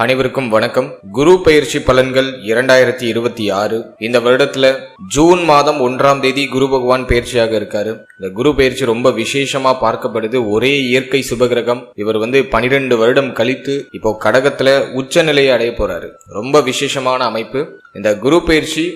அனைவருக்கும் வணக்கம். குரு பெயர்ச்சி பலன்கள் 2026. இந்த வருடத்துல ஜூன் மாதம் 1ஆம் தேதி குரு பகவான் பெயர்ச்சியாக இருக்காரு. இந்த குரு பெயர்ச்சி ரொம்ப விசேஷமா பார்க்கப்படுது. ஒரே இயற்கை சுபகிரகம். இவர் 12 வருடம் கழித்து இப்போ கடகத்துல உச்ச நிலையை அடைய போறாரு. ரொம்ப விசேஷமான அமைப்பு. இந்த குரு பெயர்ச்சி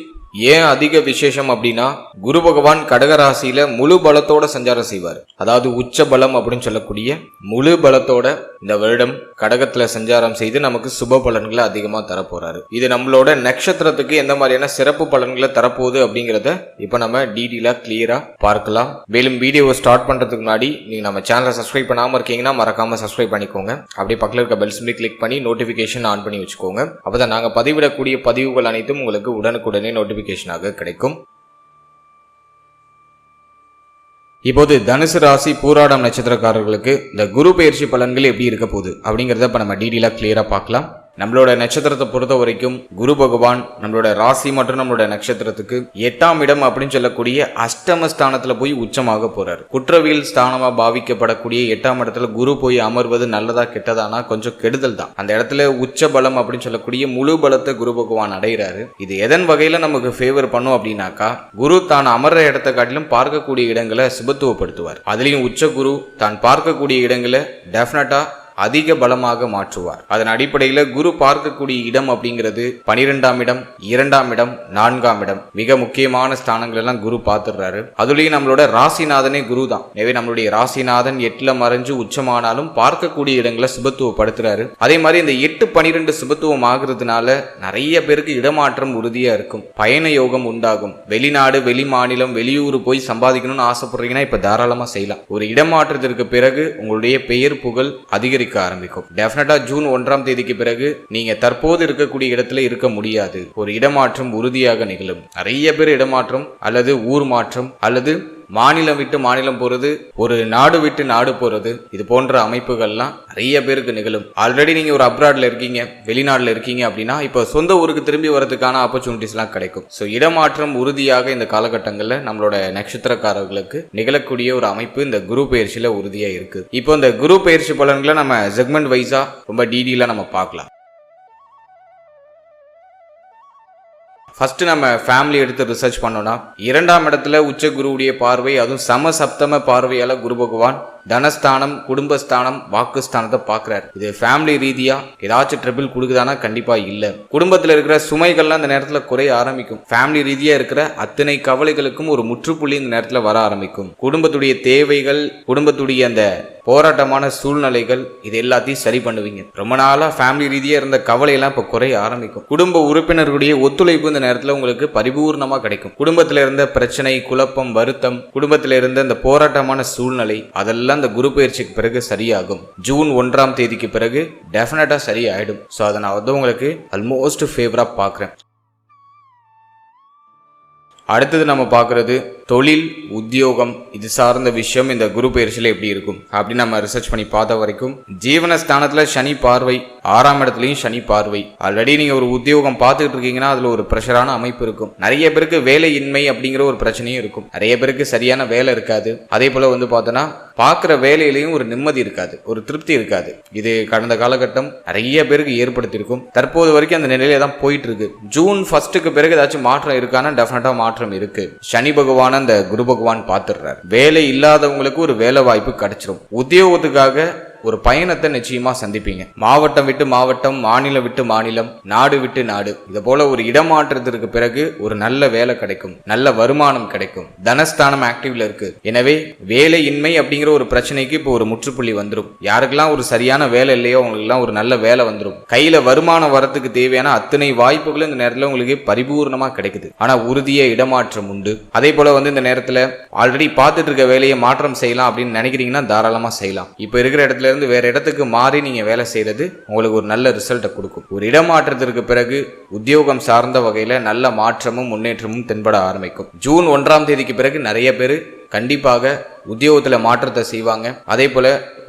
ஏன் அதிக விசேஷம் அப்படின்னா, குரு பகவான் கடகராசியில முழு பலத்தோட சஞ்சாரம் செய்வார். அதாவது உச்ச பலம் அப்படின்னு சொல்லக்கூடிய முழு பலத்தோட இந்த வருடம் கடகத்துல சஞ்சாரம் செய்து நமக்கு சுப பலன்களை அதிகமா தரப்போறாரு. இது நம்மளோட நட்சத்திரத்துக்கு எந்த மாதிரியான சிறப்பு பலன்களை தரப்போகுது அப்படிங்கறத இப்ப நம்ம டீடெயிலா கிளியரா பார்க்கலாம். மேலும் வீடியோவை ஸ்டார்ட் பண்றதுக்கு முன்னாடி நீங்க நம்ம சேனலை சப்ஸ்கிரைப் பண்ணாம இருக்கீங்கன்னா மறக்காம சப்ஸ்கிரைப் பண்ணிக்கோங்க. அப்படியே பக்கத்துல இருக்க பெல் சிம்பலை கிளிக் பண்ணி நோட்டிபிகேஷன் ஆன் பண்ணி வச்சுக்கோங்க. அப்பதான் நாங்க பதிவிடக்கூடிய பதிவுகள் அனைத்தும் உங்களுக்கு உடனுக்குடனே நோட்டிபிகேஷனாக கிடைக்கும். இப்போது தனுசு ராசி பூராடம் நட்சத்திரக்காரர்களுக்கு இந்த குரு பெயர்ச்சி பலன்கள் எப்படி இருக்க போகுது அப்படிங்கறத இப்ப நம்ம டீடெயிலா கிளியரா பார்க்கலாம். நம்மளோட நட்சத்திரத்தை பொறுத்த வரைக்கும் குரு பகவான் நம்மளோட ராசி மற்றும் நம்மளோட நட்சத்திரத்துக்கு 8ஆம் இடம் அப்படின்னு சொல்லக்கூடிய அஷ்டம ஸ்தானத்துல போய் உச்சமாக போறாரு. குற்றவியல் ஸ்தானமா பாவிக்கப்படக்கூடிய 8ஆம் இடத்துல குரு போய் அமர்வது நல்லதா கெட்டதானா கொஞ்சம் கெடுதல் தான். அந்த இடத்துல உச்ச பலம் அப்படின்னு சொல்லக்கூடிய முழு பலத்தை குரு பகவான் அடைகிறாரு. இது எதன் வகையில நமக்கு ஃபேவர் பண்ணும் அப்படின்னாக்கா, குரு தான் அமர்ற இடத்தை காட்டிலும் பார்க்கக்கூடிய இடங்களை சுபத்துவப்படுத்துவார். அதுலயும் உச்ச குரு தான் பார்க்கக்கூடிய இடங்களை டெஃபினட்டா அதிக பலமாக மாற்றுவார். அதன் அடிப்படையில குரு பார்க்கக்கூடிய இடம் அப்படிங்கிறது 12ஆம் இடம், 2ஆம் இடம், 4ஆம் இடம், மிக முக்கியமான ஸ்தானங்கள் எல்லாம் குரு பார்த்துடுறாரு. அதுலயும் நம்மளோட ராசிநாதனே குரு தான். எனவே நம்மளுடைய ராசிநாதன் 8ல மறைஞ்சு உச்சமானாலும் பார்க்கக்கூடிய இடங்களை சுபத்துவப்படுத்துறாரு. அதே மாதிரி இந்த 8-12 சுபத்துவம் ஆகுறதுனால நிறைய பேருக்கு இடமாற்றம் உறுதியா இருக்கும். பயண யோகம் உண்டாகும். வெளிநாடு, வெளி மாநிலம், வெளியூர் போய் சம்பாதிக்கணும்னு ஆசைப்படுறீங்கன்னா இப்ப தாராளமா செய்யலாம். ஒரு இடமாற்றத்திற்கு பிறகு உங்களுடைய பெயர் புகழ் அதிகரிக்கும் ஆரம்பிக்கும். டெஃபினட்டா ஜூன் 1ஆம் தேதிக்கு பிறகு நீங்க தற்போது இருக்கக்கூடிய இடத்துல இருக்க முடியாது. ஒரு இடமாற்றம் உறுதியாக நிகழும். நிறைய பேர் இடமாற்றம் அல்லது ஊர் மாற்றம் அல்லது மாநிலம் விட்டு மாநிலம் போறது, ஒரு நாடு விட்டு நாடு போறது, இது போன்ற அமைப்புகள்லாம் நிறைய பேருக்கு நிகழும். ஆல்ரெடி நீங்க ஒரு அப்ராட்ல இருக்கீங்க, வெளிநாடுல இருக்கீங்க அப்படின்னா இப்ப சொந்த ஊருக்கு திரும்பி வரதுக்கான ஆப்பர்ச்சுனிட்டிஸ் எல்லாம் கிடைக்கும். சோ இடமாற்றம் உறுதியாக இந்த காலகட்டங்கள்ல நம்மளோட நட்சத்திரக்காரர்களுக்கு நிகழக்கூடிய ஒரு அமைப்பு இந்த குரு பெயர்ச்சியில உறுதியா இருக்கு. இப்போ இந்த குரு பெயர்ச்சி பலன்களை நம்ம செக்மெண்ட் வைஸா ரொம்ப டீடெயிலா நம்ம பார்க்கலாம். ஃபர்ஸ்ட் நம்ம ஃபேமிலி எடுத்து ரிசர்ச் பண்ணோம்னா, 2ஆம் இடத்துல உச்ச குருவுடைய பார்வை, அதுவும் சம சப்தம பார்வையால குரு பகவான் தனஸ்தானம், குடும்பஸ்தானம், வாக்குஸ்தானத்தை பார்க்கிறார். இது ஃபேமிலி ரீதியா ஏதாச்சும் ட்ரிபிள் கொடுக்குதானா? கண்டிப்பா இல்ல. குடும்பத்துல இருக்கிற சுமைகள்லாம் இந்த நேரத்துல குறைய ஆரம்பிக்கும். ஃபேமிலி ரீதியா இருக்கிற அத்தனை கவலைகளுக்கும் ஒரு முற்றுப்புள்ளி இந்த நேரத்துல வர ஆரம்பிக்கும். குடும்பத்துடைய தேவைகள், குடும்பத்துடைய அந்த போராட்டமான சூழ்நிலைகள், இது எல்லாத்தையும் சரி பண்ணுவீங்க. ரொம்ப நாளா ஃபேமிலி ரீதியா இருந்த கவலை எல்லாம் இப்ப குறைய ஆரம்பிக்கும். குடும்ப உறுப்பினர்களுடைய ஒத்துழைப்பு இந்த நேரத்துல உங்களுக்கு பரிபூர்ணமா கிடைக்கும். குடும்பத்துல இருந்த பிரச்சனை, குழப்பம், வருத்தம், குடும்பத்துல இருந்த இந்த போராட்டமான சூழ்நிலை, அதெல்லாம் இந்த குரு பெயர்ச்சிக்கு பிறகு சரியாகும். ஜூன் 1ஆம் தேதிக்கு பிறகு டெஃபினட்டா சரியாயிடும். சோ அதை நான் உங்களுக்கு ஆல்மோஸ்ட் ஃபேவரா பார்க்கிறேன். அடுத்தது நம்ம பார்க்கறது தொழில், உத்தியோகம், இது சார்ந்த விஷயம் இந்த குரு பெயர்ச்சியில எப்படி இருக்கும் அப்படின்னு நம்ம ரிசர்ச் பண்ணி பார்த்த வரைக்கும், ஜீவனஸ்தானத்துல சனி பார்வை, 6ஆம் இடத்துலயும் சனி பார்வை. ஆல்ரெடி நீங்க ஒரு உத்தியோகம் பார்த்துக்கிட்டு இருக்கீங்கன்னா அதுல ஒரு பிரஷரான அமைப்பு இருக்கும். நிறைய பேருக்கு வேலையின்மை அப்படிங்கிற ஒரு பிரச்சனையும் இருக்கும். நிறைய பேருக்கு சரியான வேலை இருக்காது. அதே போல பார்த்தோன்னா பார்க்குற வேலையிலையும் ஒரு நிம்மதி இருக்காது, ஒரு திருப்தி இருக்காது. இது கடந்த காலகட்டம் நிறைய பேருக்கு ஏற்படுத்தியிருக்கும். தற்போது வரைக்கும் அந்த நிலையில தான் போயிட்டு இருக்கு. ஜூன் 1க்கு பிறகு ஏதாச்சும் மாற்றம் இருக்கானா? டெஃபினட்டா மாற்றம் இருக்கு. சனி பகவான் அந்த குரு பகவான் பார்த்துடுறாரு. வேலை இல்லாதவங்களுக்கு ஒரு வேலை வாய்ப்பு கிடைச்சிரும். உத்தியோகத்துக்காக ஒரு பயணத்தை நிச்சயமா சந்திப்பீங்க. மாவட்டம் விட்டு மாவட்டம், மாநிலம் விட்டு மாநிலம், நாடு விட்டு நாடு, இது போல ஒரு இடமாற்றத்திற்கு பிறகு ஒரு நல்ல வேலை கிடைக்கும், நல்ல வருமானம் கிடைக்கும். தனஸ்தானம் ஆக்டிவ்ல இருக்கு. எனவே வேலையின்மை அப்படிங்கிற ஒரு பிரச்சனைக்கு இப்போ ஒரு முற்றுப்புள்ளி வந்துடும். யாருக்கெல்லாம் ஒரு சரியான வேலை இல்லையோ அவங்களுக்குலாம் ஒரு நல்ல வேலை வந்துடும். கையில வருமானம் வரத்துக்கு தேவையான அத்தனை வாய்ப்புகளும் இந்த நேரத்தில் உங்களுக்கு பரிபூர்ணமா கிடைக்குது. ஆனா உறுதிய இடமாற்றம் உண்டு. அதே போல இந்த நேரத்தில் ஆல்ரெடி பார்த்துட்டு இருக்க வேலையை மாற்றம் செய்யலாம் அப்படின்னு நினைக்கிறீங்கன்னா தாராளமா செய்யலாம். இப்ப இருக்கிற இடத்துல இருந்து வேற இடத்துக்கு மாறி நீங்க வேலை செய்யறது உங்களுக்கு ஒரு நல்ல ரிசல்ட்டை கொடுக்கும். ஒரு இடமாற்றத்திற்கு பிறகு உத்தியோகம் சார்ந்த வகையில நல்ல மாற்றமும் முன்னேற்றமும் தென்பட ஆரம்பிக்கும். ஜூன் 1ஆம் தேதிக்கு பிறகு நிறைய பேர் கண்டிப்பாக உத்தியோகத்தில் மாற்றத்தை செய்வாங்க. அதே போல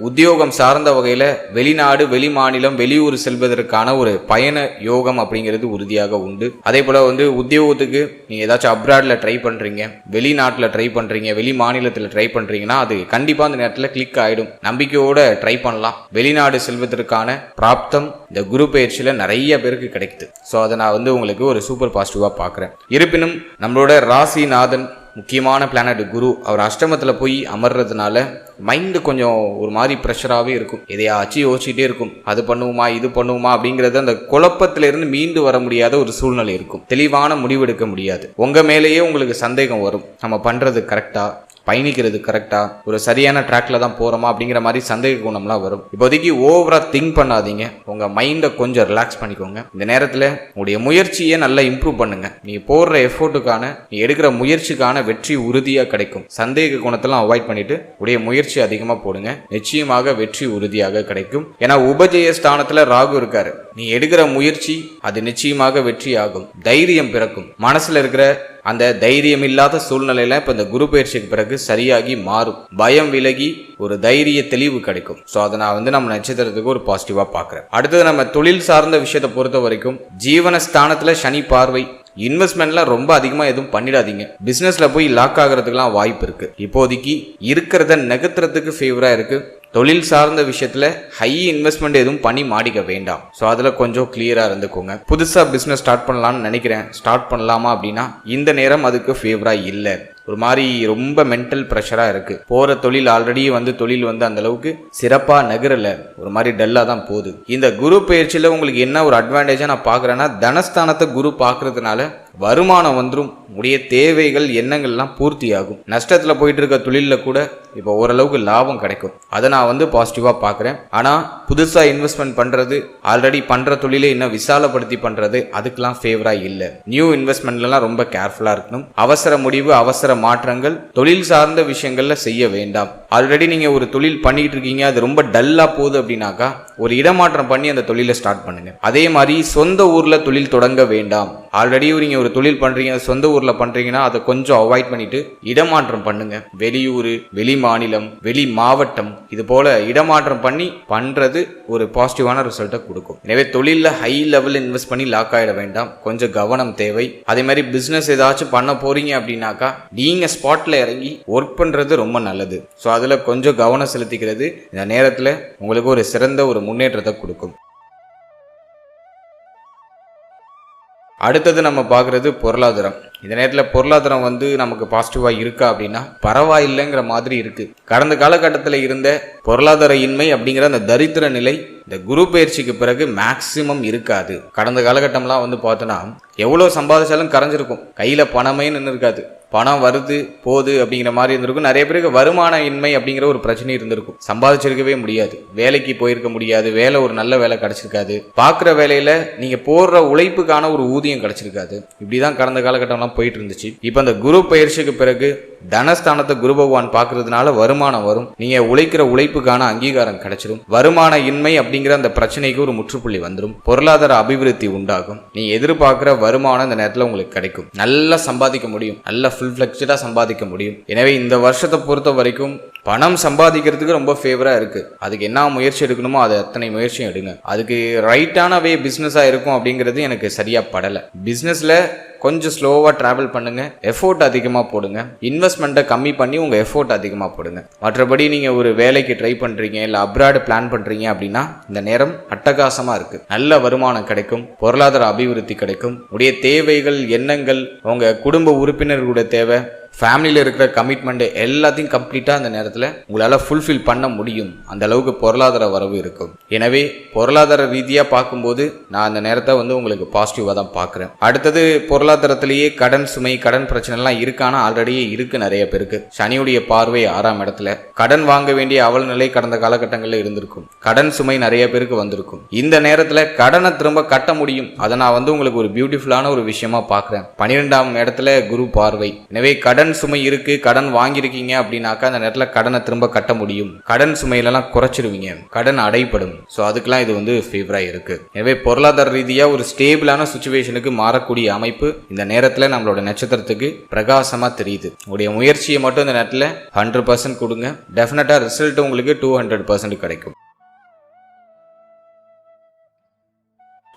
உத்தியோகம் சார்ந்த வகையில் வெளிநாடு, வெளி மாநிலம், வெளியூர் செல்வதற்கான ஒரு பயண யோகம் அப்படிங்கிறது உறுதியாக உண்டு. அதே போல உத்தியோகத்துக்கு நீங்க ஏதாச்சும் அப்ராட்ல ட்ரை பண்றீங்க, வெளிநாட்டில் ட்ரை பண்றீங்க, வெளி மாநிலத்தில் ட்ரை பண்றீங்கன்னா அது கண்டிப்பா அந்த நேரத்தில் கிளிக் ஆயிடும். நம்பிக்கையோட ட்ரை பண்ணலாம். வெளிநாடு செல்வதற்கான பிராப்தம் இந்த குரு பயிற்சியில நிறைய பேருக்கு கிடைக்குது. ஸோ அதை நான் உங்களுக்கு ஒரு சூப்பர் பாசிட்டிவா பார்க்குறேன். இருப்பினும் நம்மளோட ராசிநாதன் முக்கியமான பிளானட் குரு அவர் அஷ்டமத்தில் போய் அமர்றதுனால மைண்டு கொஞ்சம் ஒரு மாதிரி ப்ரெஷராகவே இருக்கும். எதையாச்சும் யோசிச்சுட்டே இருக்கும். அது பண்ணுவோமா, இது பண்ணுவோமா அப்படிங்கிறது அந்த குழப்பத்திலிருந்து மீண்டு வர முடியாத ஒரு சூழ்நிலை இருக்கும். தெளிவான முடிவெடுக்க முடியாது. உங்கள் மேலேயே உங்களுக்கு சந்தேகம் வரும். நம்ம பண்ணுறது கரெக்டா, பயணிக்கிறது கரெக்டா, ஒரு சரியான ட்ராக்ல தான் போறோமா அப்படிங்கிற மாதிரி சந்தேக குணம்லாம் வரும். இப்போதைக்கு ஓவரா திங்க் பண்ணாதீங்க. உங்க மைண்டை கொஞ்சம் ரிலாக்ஸ் பண்ணிக்கோங்க. இந்த நேரத்தில் உங்களுடைய முயற்சியை நல்லா இம்ப்ரூவ் பண்ணுங்க. நீ போடுற எஃபோர்ட்டுக்கான, நீ எடுக்கிற முயற்சிக்கான வெற்றி உறுதியா கிடைக்கும். சந்தேக குணத்தெல்லாம் அவாய்ட் பண்ணிட்டு உடைய முயற்சி அதிகமா போடுங்க. நிச்சயமாக வெற்றி உறுதியாக கிடைக்கும். ஏன்னா உபஜய ஸ்தானத்துல ராகு இருக்காரு. நீ எடுக்கிற முயற்சி அது நிச்சயமாக வெற்றி ஆகும். தைரியம் பிறக்கும். மனசுல இருக்கிற அந்த தைரியம் இல்லாத சூழ்நிலையில இப்ப இந்த குரு பயிற்சிக்கு பிறகு சரியாகி மாறும். பயம் விலகி ஒரு தைரிய தெளிவு கிடைக்கும். ஸோ அதை நான் நம்ம நட்சத்திரத்துக்கு ஒரு பாசிட்டிவா பார்க்குறேன். அடுத்தது நம்ம தொழில் சார்ந்த விஷயத்தை பொறுத்த வரைக்கும் ஜீவனஸ்தானத்துல சனி பார்வை. இன்வெஸ்ட்மெண்ட்ல ரொம்ப அதிகமா எதுவும் பண்ணிடாதீங்க. பிசினஸ்ல போய் லாக் ஆகிறதுக்குலாம் வாய்ப்பு இருக்கு. இப்போதைக்கு இருக்கிறத நகர்த்துறதுக்கு ஃபேவரா இருக்கு. தொழில் சார்ந்த விஷயத்துல ஹை இன்வெஸ்ட்மெண்ட் எதுவும் பண்ணி மாடிக்க வேண்டாம். ஸோ அதுல கொஞ்சம் கிளியரா இருந்துக்கோங்க. புதுசா பிசினஸ் ஸ்டார்ட் பண்ணலாம்னு நினைக்கிறேன், ஸ்டார்ட் பண்ணலாமா அப்படின்னா இந்த நேரம் அதுக்கு ஃபேவரா இல்லை. ஒரு மாதிரி ரொம்ப மென்டல் ப்ரெஷரா இருக்கு. போற தொழில் ஆல்ரெடி தொழில் அந்த அளவுக்கு சிறப்பா நகரல, ஒரு மாதிரி டல்லா தான் போகுது. இந்த குரு பயிற்சியில உங்களுக்கு என்ன ஒரு அட்வான்டேஜா நான் பாக்குறேன்னா, தனஸ்தானத்தை குரு பாக்குறதுனால வருமானம் வந்துடும். உடைய தேவைகள் எண்ணங்கள்லாம் பூர்த்தி ஆகும். நஷ்டத்துல போயிட்டு இருக்க தொழில கூட இப்போ ஓரளவுக்கு லாபம் கிடைக்கும். அதை நான் பாசிட்டிவா பாக்குறேன். ஆனா புதுசா இன்வெஸ்ட்மெண்ட் பண்றது, ஆல்ரெடி பண்ற தொழிலை இன்னும் விசாலப்படுத்தி பண்றது, அதுக்கெல்லாம் ஃபேவரா இல்லை. நியூ இன்வெஸ்ட்மெண்ட்லாம் ரொம்ப கேர்ஃபுல்லா இருக்கணும். அவசர முடிவு, அவசர மாற்றங்கள் தொழில் சார்ந்த விஷயங்கள்ல செய்ய வேண்டாம். ஆல்ரெடி நீங்க ஒரு தொழில் பண்ணிட்டு இருக்கீங்க, அது ரொம்ப டல்லா போகுது அப்படின்னாக்கா ஒரு இடமாற்றம் பண்ணி அந்த தொழிலை ஸ்டார்ட் பண்ணுங்க. அதே மாதிரி சொந்த ஊர்ல தொழில் தொடங்க வேண்டாம். ஆல்ரெடி நீங்க ஒரு தொழில் பண்றீங்க, சொந்த ஊர்ல பண்றீங்கன்னா அதை கொஞ்சம் அவாய்ட் பண்ணிட்டு இடமாற்றம் பண்ணுங்க. வெளியூர், வெளி மாநிலம், வெளி மாவட்டம், இது போல இடமாற்றம் பண்ணி பண்றது ஒரு பாசிட்டிவான ரிசல்ட்டை கொடுக்கும். எனவே தொழில ஹை லெவல் இன்வெஸ்ட் பண்ணி லாக் ஆயிட வேண்டாம். கொஞ்சம் கவனம் தேவை. அதே மாதிரி பிசினஸ் ஏதாச்சும் பண்ண போறீங்க அப்படின்னாக்கா நீங்க ஸ்பாட்ல இறங்கி ஒர்க் பண்றது ரொம்ப நல்லது. ஸோ அதுல கொஞ்சம் கவனம் செலுத்திக்கிறது இந்த நேரத்தில் உங்களுக்கு ஒரு சிறந்த ஒரு முன்னேற்றத்தை கொடுக்கும். அடுத்தது நம்ம பார்க்குறது பொருளாதாரம். இந்த நேரத்தில் பொருளாதாரம் நமக்கு பாசிட்டிவாக இருக்கா அப்படின்னா பரவாயில்லைங்கிற மாதிரி இருக்கு. கடந்த காலகட்டத்தில் இருந்த பொருளாதார இன்மை அப்படிங்கிற அந்த தரித்திர நிலை இந்த குரு பயிற்சிக்கு பிறகு மேக்சிமம் இருக்காது. கடந்த காலகட்டம்லாம் பார்த்தோன்னா எவ்வளோ சம்பாதிச்சாலும் கரைஞ்சிருக்கும். கையில் பணமே நின்று இருக்காது. பணம் வருது போகுது அப்படிங்கிற மாதிரி இருந்திருக்கும். நிறைய பேருக்கு வருமான இன்மை அப்படிங்கிற ஒரு பிரச்சனை இருந்திருக்கும். சம்பாதிச்சிருக்கவே முடியாது, வேலைக்கு போயிருக்க முடியாது, வேலை ஒரு நல்ல வேலை கிடைச்சிருக்காது, பார்க்குற வேலையில நீங்க போடுற உழைப்புக்கான ஒரு ஊதியம் கிடைச்சிருக்காது. இப்படிதான் கடந்த காலகட்டம்லாம் போயிட்டு இருந்துச்சு. இப்போ அந்த குரு பயிற்சிக்கு பிறகு தனஸ்தானத்தை குரு பகவான் பார்க்கறதுனால வருமானம் வரும். நீங்க உழைக்கிற உழைப்புக்கான அங்கீகாரம் கிடைச்சிடும். வருமான இன்மை அப்படிங்கிற அந்த பிரச்சனைக்கு ஒரு முற்றுப்புள்ளி வந்துடும். பொருளாதார அபிவிருத்தி உண்டாகும். நீ எதிர்பார்க்கிற வருமானம் இந்த நேரத்தில் உங்களுக்கு கிடைக்கும். நல்லா சம்பாதிக்க முடியும், நல்லா ஃபுல் ஃபிளெக்ஸ்டா சம்பாதிக்க முடியும். எனவே இந்த வருஷத்தை பொறுத்த வரைக்கும் பணம் சம்பாதிக்கிறதுக்கு ரொம்ப ஃபேவரா இருக்கு. அதுக்கு என்ன முயற்சி எடுக்கணுமோ அதை அத்தனை முயற்சியும் எடுங்க. அதுக்கு ரைட்டான வே பிசினஸா இருக்கும் அப்படிங்கிறது எனக்கு சரியா படலை. பிசினஸ்ல கொஞ்சம் ஸ்லோவாக ட்ராவல் பண்ணுங்க, எஃபோர்ட் அதிகமாக போடுங்க, இன்வெஸ்ட்மெண்ட்டை கம்மி பண்ணி உங்கள் எஃபோர்ட் அதிகமாக போடுங்க. மற்றபடி நீங்கள் ஒரு வேலைக்கு ட்ரை பண்ணுறீங்க, இல்லை அப்ராடு பிளான் பண்ணுறீங்க அப்படின்னா இந்த நேரம் அட்டகாசமாக இருக்குது. நல்ல வருமானம் கிடைக்கும், பொருளாதார அபிவிருத்தி கிடைக்கும். உடைய தேவைகள், எண்ணங்கள், உங்கள் குடும்ப உறுப்பினர்களுடைய தேவை, ஃபேமிலியில் இருக்கிற கமிட்மெண்ட் எல்லாத்தையும் கம்ப்ளீட்டாக அந்த நேரத்தில் உங்களால் ஃபுல்ஃபில் பண்ண முடியும். அந்த அளவுக்கு பொருளாதார வரவு இருக்கும். எனவே பொருளாதார ரீதியாக பார்க்கும்போது நான் அந்த நேரத்தை உங்களுக்கு பாசிட்டிவாக தான் பார்க்குறேன். அடுத்தது பொருளாதாரத்திலேயே கடன் சுமை, கடன் பிரச்சனைலாம் இருக்கானா ஆல்ரெடியே இருக்கு நிறைய பேருக்கு. சனியுடைய பார்வை 6ஆம் இடத்துல. கடன் வாங்க வேண்டிய அவல நிலை கடந்த காலகட்டங்களில் இருந்திருக்கும். கடன் சுமை நிறைய பேருக்கு வந்திருக்கும். இந்த நேரத்தில் கடனை திரும்ப கட்ட முடியும். அதை நான் உங்களுக்கு ஒரு பியூட்டிஃபுல்லான ஒரு விஷயமா பார்க்குறேன். 12ஆம் இடத்துல குரு பார்வை. எனவே கடன் கடன் சுமை இருக்கு, கடன் வாங்கியிருக்கீங்க அப்படின்னாக்கா அந்த நேரத்தில் கடனை திரும்ப கட்ட முடியும். கடன் சுமையிலலாம் குறைச்சிருவீங்க, கடன் அடைப்படும். ஸோ அதுக்கெல்லாம் இது வந்து ஃபேவராக இருக்கு. எனவே பொருளாதார ரீதியாக ஒரு ஸ்டேபிளான சுச்சுவேஷனுக்கு மாறக்கூடிய அமைப்பு இந்த நேரத்தில் நம்மளோட நட்சத்திரத்துக்கு பிரகாசமாக தெரியுது. உங்களுடைய முயற்சியை மட்டும் இந்த நேரத்தில் 100% கொடுங்க. டெஃபினட்டாக ரிசல்ட் உங்களுக்கு 200% கிடைக்கும்.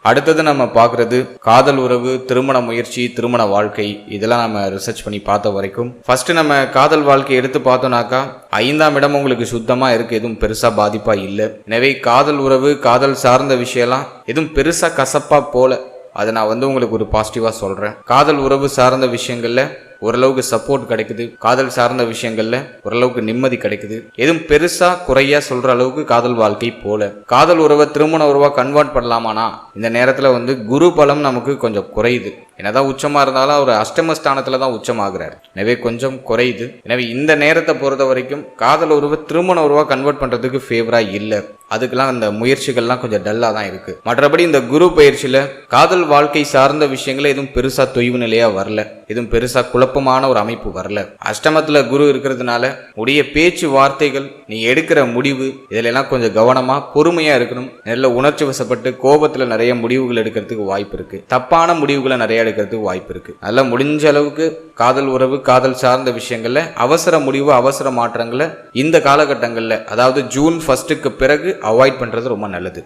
அடுத்தது நம்ம பார்க்குறது காதல் உறவு, திருமண முயற்சி, திருமண வாழ்க்கை. இதெல்லாம் நம்ம ரிசர்ச் பண்ணி பார்த்த வரைக்கும் ஃபர்ஸ்ட் நம்ம காதல் வாழ்க்கை எடுத்து பார்த்தோம்னாக்கா 5ஆம் இடம் உங்களுக்கு சுத்தமாக இருக்குது, எதுவும் பெருசாக பாதிப்பாக இல்லை. எனவே காதல் உறவு, காதல் சார்ந்த விஷயம்லாம் எதுவும் பெருசாக கசப்பாக போல, அதை நான் வந்து உங்களுக்கு ஒரு பாசிட்டிவாக சொல்கிறேன். காதல் உறவு சார்ந்த விஷயங்களில் ஓரளவுக்கு சப்போர்ட் கிடைக்குது. காதல் சார்ந்த விஷயங்கள்ல ஓரளவுக்கு நிம்மதி கிடைக்குது. எதுவும் பெருசா குறையா சொல்ற அளவுக்கு காதல் வாழ்க்கை போல. காதல் உறவை திருமண உறவா கன்வெர்ட் பண்ணலாமானா இந்த நேரத்துல வந்து குரு பலம் நமக்கு கொஞ்சம் குறையுது. என்னதான் உச்சமா இருந்தாலும் அவர் அஷ்டமஸ்தானத்துல தான் உச்சமாகிறார். எனவே கொஞ்சம் குறையுது. எனவே இந்த நேரத்தை பொறுத்த வரைக்கும் காதல் உறவை திருமண உறவா கன்வெர்ட் பண்றதுக்கு ஃபேவரா இல்லை. அதுக்கெல்லாம் அந்த முயற்சிகள்லாம் கொஞ்சம் டல்லா தான் இருக்கு. மற்றபடி இந்த குரு பயிற்சியில காதல் வாழ்க்கை சார்ந்த விஷயங்கள எதுவும் பெருசா தொய்வு நிலையா வரல, எதுவும் பெருசா குழப்பமான ஒரு அமைப்பு வரல. அஷ்டமத்துல குரு இருக்கிறதுனால உடைய பேச்சு வார்த்தைகள், நீ எடுக்கிற முடிவு, இதுல எல்லாம் கொஞ்சம் கவனமா பொறுமையா இருக்கணும். நல்ல உணர்ச்சி வசப்பட்டு கோபத்துல நிறைய முடிவுகள் எடுக்கிறதுக்கு வாய்ப்பு இருக்கு. தப்பான முடிவுகளை நிறைய எடுக்கிறதுக்கு வாய்ப்பு இருக்கு. நல்லா முடிஞ்ச அளவுக்கு காதல் உறவு, காதல் சார்ந்த விஷயங்கள்ல அவசர முடிவு, அவசர மாற்றங்களை இந்த காலகட்டங்கள்ல, அதாவது ஜூன் 1க்கு பிறகு அவாய்ட் பண்றது ரொம்ப நல்லது.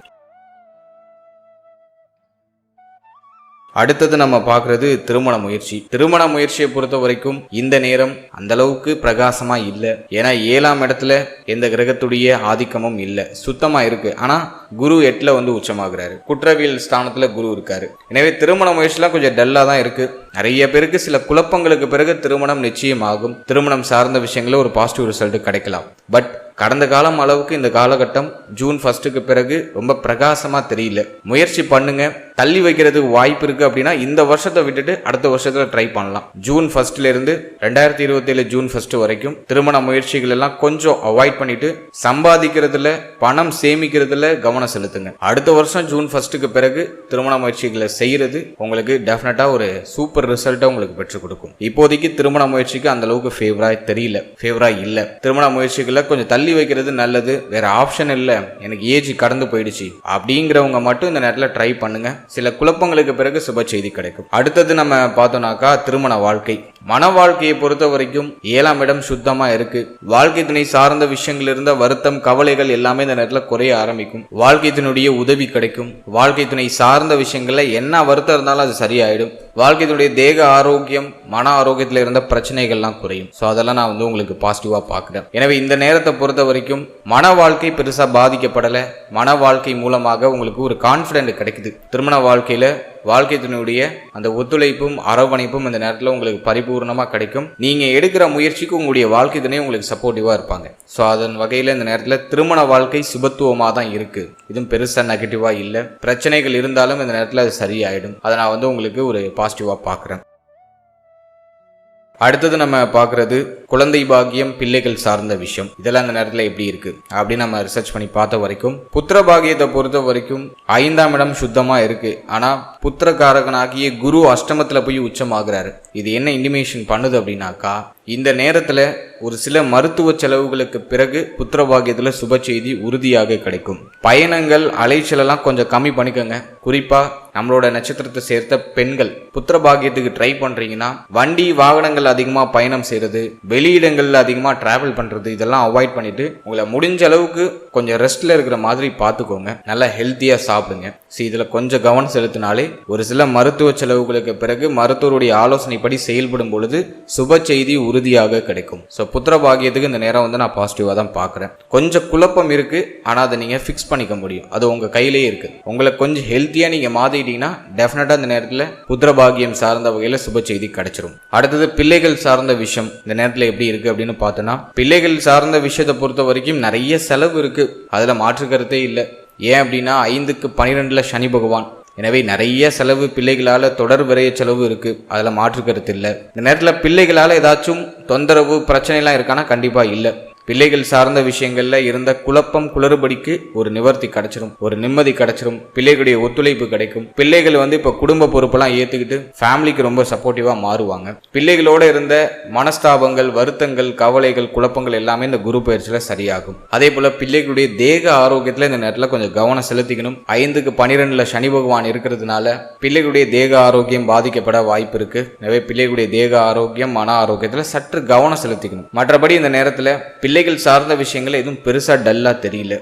அடுத்தது நம்ம பார்க்கறது திருமண முயற்சி. திருமண முயற்சியை பொறுத்த வரைக்கும் இந்த நேரம் அந்த அளவுக்கு பிரகாசமா இல்லை. ஏன்னா 7ஆம் இடத்துல எந்த கிரகத்துடைய ஆதிக்கமும் இல்லை, சுத்தமா இருக்கு. ஆனா குரு 8ல வந்து உச்சமாகிறாரு. குற்றவியல் ஸ்தானத்துல குரு இருக்காரு. எனவே திருமண முயற்சிலாம் கொஞ்சம் டல்லா தான் இருக்கு. நிறைய பேருக்கு சில குழப்பங்களுக்கு பிறகு திருமணம் நிச்சயமாகும். திருமணம் சார்ந்த விஷயங்கள ஒரு பாசிட்டிவ் ரிசல்ட் கிடைக்கலாம். பட் கடந்த காலம் அளவுக்கு இந்த காலகட்டம் ஜூன் 1க்கு பிறகு ரொம்ப பிரகாசமா தெரியல. முயற்சி பண்ணுங்க. தள்ளி வைக்கிறதுக்கு வாய்ப்பு இருக்கு அப்படின்னா இந்த வருஷத்தை விட்டுட்டு அடுத்த வருஷத்துல ட்ரை பண்ணலாம். ஜூன் 1ல இருந்து 2027 ஜூன் 1 வரைக்கும் திருமண முயற்சிகள் எல்லாம் கொஞ்சம் அவாய்ட் பண்ணிட்டு சம்பாதிக்கிறதுல, பணம் சேமிக்கிறதுல கவனம் செலுத்துங்க. அடுத்த வருஷம் ஜூன் 1க்கு பிறகு திருமண முயற்சிகளை செய்யறது உங்களுக்கு டெஃபினட்டா ஒரு சூப்பர் ரிசல்ட்டை உங்களுக்கு பெற்றுக் கொடுக்கும். இப்போதைக்கு திருமண முயற்சிக்கு அந்த அளவுக்கு ஃபேவரா இல்ல. திருமண முயற்சிகளை கொஞ்சம் தள்ளி வைக்கிறது நல்லது. வேற ஆப்ஷன் இல்ல, எனக்கு ஏஜ் கடந்து போயிடுச்சு அப்படிங்கிறவங்க மட்டும் இந்த நேரத்தில் ட்ரை பண்ணுங்க. சில குழப்பங்களுக்கு பிறகு சுப செய்தி கிடைக்கும். அடுத்தது நம்ம பார்த்தோம்னாக்கா திருமண வாழ்க்கை. மன வாழ்க்கையை பொறுத்த வரைக்கும் 7ஆம் இடம் சுத்தமா இருக்கு. வாழ்க்கை துணை சார்ந்த விஷயங்கள் இருந்த வருத்தம், கவலைகள் எல்லாமே இந்த நேரத்தில் குறைய ஆரம்பிக்கும். வாழ்க்கை துணையுடைய உதவி கிடைக்கும். வாழ்க்கை துணை சார்ந்த விஷயங்கள்ல என்ன வருத்தம் இருந்தாலும் அது சரியாயிடும். வாழ்க்கை துணையுடைய தேக ஆரோக்கியம், மன ஆரோக்கியத்தில் இருந்த பிரச்சனைகள்லாம் குறையும். ஸோ அதெல்லாம் நான் வந்து உங்களுக்கு பாசிட்டிவா பார்க்குறேன். எனவே இந்த நேரத்தை பொறுத்த வரைக்கும் மன வாழ்க்கை பெருசா பாதிக்கப்படலை. மன வாழ்க்கை மூலமாக உங்களுக்கு ஒரு கான்ஃபிடென்ட் கிடைக்குது. திருமண வாழ்க்கையில வாழ்க்கை துணையுடைய அந்த ஒத்துழைப்பும் அரவணைப்பும் இந்த நேரத்தில் உங்களுக்கு பரிபூர்ணமா கிடைக்கும். நீங்க எடுக்கிற முயற்சிக்கு உங்களுடைய வாழ்க்கை துணை உங்களுக்கு சப்போர்ட்டிவா இருப்பாங்க. ஸோ அதன் வகையில இந்த நேரத்தில் திருமண வாழ்க்கை சுபத்துவமா தான் இருக்கு. இதுவும் பெருசா நெகட்டிவா இல்லை. பிரச்சனைகள் இருந்தாலும் இந்த நேரத்தில் அது சரியாயிடும். அதை நான் வந்து உங்களுக்கு ஒரு பாசிட்டிவா பார்க்குறேன். அடுத்தது நம்ம பார்க்கறது குழந்தை பாக்கியம், பிள்ளைகள் சார்ந்த விஷயம். இதெல்லாம் இந்த நேரத்தில் எப்படி இருக்கு அப்படின்னு நம்ம ரிசர்ச் பண்ணி பார்த்த வரைக்கும் புத்திர பாக்கியத்தை பொறுத்த வரைக்கும் 5ஆம் இடம் சுத்தமா இருக்கு. ஆனா புத்திரகாரகனாகிய குரு அஷ்டமத்துல போய் உச்சமாகிறாரு. இது என்ன இண்டிமேஷன் பண்ணுது அப்படின்னாக்கா இந்த நேரத்துல ஒரு சில மருத்துவ செலவுகளுக்கு பிறகு புத்திர பாக்கியத்துல சுப செய்தி உறுதியாக கிடைக்கும். பயணங்கள், அலைச்சல் எல்லாம் கொஞ்சம் கம்மி பண்ணிக்கோங்க. குறிப்பா நம்மளோட நட்சத்திரத்தை சேர்த்த பெண்கள் புத்திர பாக்கியத்துக்கு ட்ரை பண்றீங்கன்னா வண்டி வாகனங்கள் அதிகமா பயணம் செய்யறது, வெளியிடங்கள்ல அதிகமா டிராவல் பண்றது, இதெல்லாம் அவாய்ட் பண்ணிட்டு உங்களை முடிஞ்ச அளவுக்கு கொஞ்சம் ரெஸ்ட்ல இருக்கிற மாதிரி பார்த்துக்கோங்க. நல்லா ஹெல்த்தியா சாப்பிடுங்க. இதுல கொஞ்சம் கவனம் செலுத்தினாலே ஒரு சில மருத்துவ செலவுகளுக்கு பிறகு மருத்துவருடைய ஆலோசனைப்படி செயல்படும் பொழுது சுப செய்தி உறுதியாக கிடைக்கும். ஸோ புத்திர பாக்கியத்துக்கு இந்த நேரம் வந்து நான் பாசிட்டிவா தான் பார்க்குறேன். கொஞ்சம் குழப்பம் இருக்கு, ஆனா அதை நீங்க ஃபிக்ஸ் பண்ணிக்க முடியும். அது உங்க கையிலேயே இருக்கு. உங்களை கொஞ்சம் ஹெல்த்தியா நீங்க மாத்திட்டீங்கன்னா டெஃபினட்டா இந்த நேரத்தில் புத்திர பாக்கியம் சார்ந்த வகையில சுப செய்தி கிடைச்சிரும். அடுத்தது பிள்ளைகள் சார்ந்த விஷயம் இந்த நேரத்தில் எப்படி இருக்கு அப்படின்னு பார்த்தோன்னா பிள்ளைகள் சார்ந்த விஷயத்தை பொறுத்த வரைக்கும் நிறைய செலவு இருக்கு. அதுல மாற்று கருத்தே இல்லை. ஏன் அப்படின்னா 5க்கு 12ல சனி பகவான். எனவே நிறைய செலவு, பிள்ளைகளால தொடர் விரைய செலவு இருக்கு. அதில் மாற்று கருத்து இல்லை. இந்த நேரத்தில் பிள்ளைகளால் ஏதாச்சும் தொந்தரவு, பிரச்சனைலாம் இருக்கானா கண்டிப்பா இல்லை. பிள்ளைகள் சார்ந்த விஷயங்கள்ல இருந்த குழப்பம் குளறுபடிக்கு ஒரு நிவர்த்தி கிடைச்சிரும், ஒரு நிம்மதி கிடைச்சிரும், பிள்ளைகளுடைய ஒத்துழைப்பு கிடைக்கும். பிள்ளைகள் இப்ப குடும்ப பொறுப்பெல்லாம் ஏத்துக்கிட்டு ஃபேமிலிக்கு ரொம்ப சப்போர்ட்டிவா மாறுவாங்க. பிள்ளைகளோட இருந்த மனஸ்தாபங்கள், வருத்தங்கள், கவலைகள், குழப்பங்கள் எல்லாமே இந்த குரு பயிற்சியில சரியாகும். அதே போல பிள்ளைகளுடைய தேக ஆரோக்கியத்துல இந்த நேரத்துல கொஞ்சம் கவனம் செலுத்திக்கணும். 5க்கு 12ல சனி பகவான் இருக்கிறதுனால பிள்ளைகளுடைய தேக ஆரோக்கியம் பாதிக்கப்பட வாய்ப்பு இருக்கு. எனவே பிள்ளைகளுடைய தேக ஆரோக்கியம், மன ஆரோக்கியத்துல சற்று கவனம் செலுத்திக்கணும். மற்றபடி இந்த நேரத்துல பிள்ளைகள் சார்ந்த விஷயங்கள் எதுவும் பெருசா டல்லா தெரியல.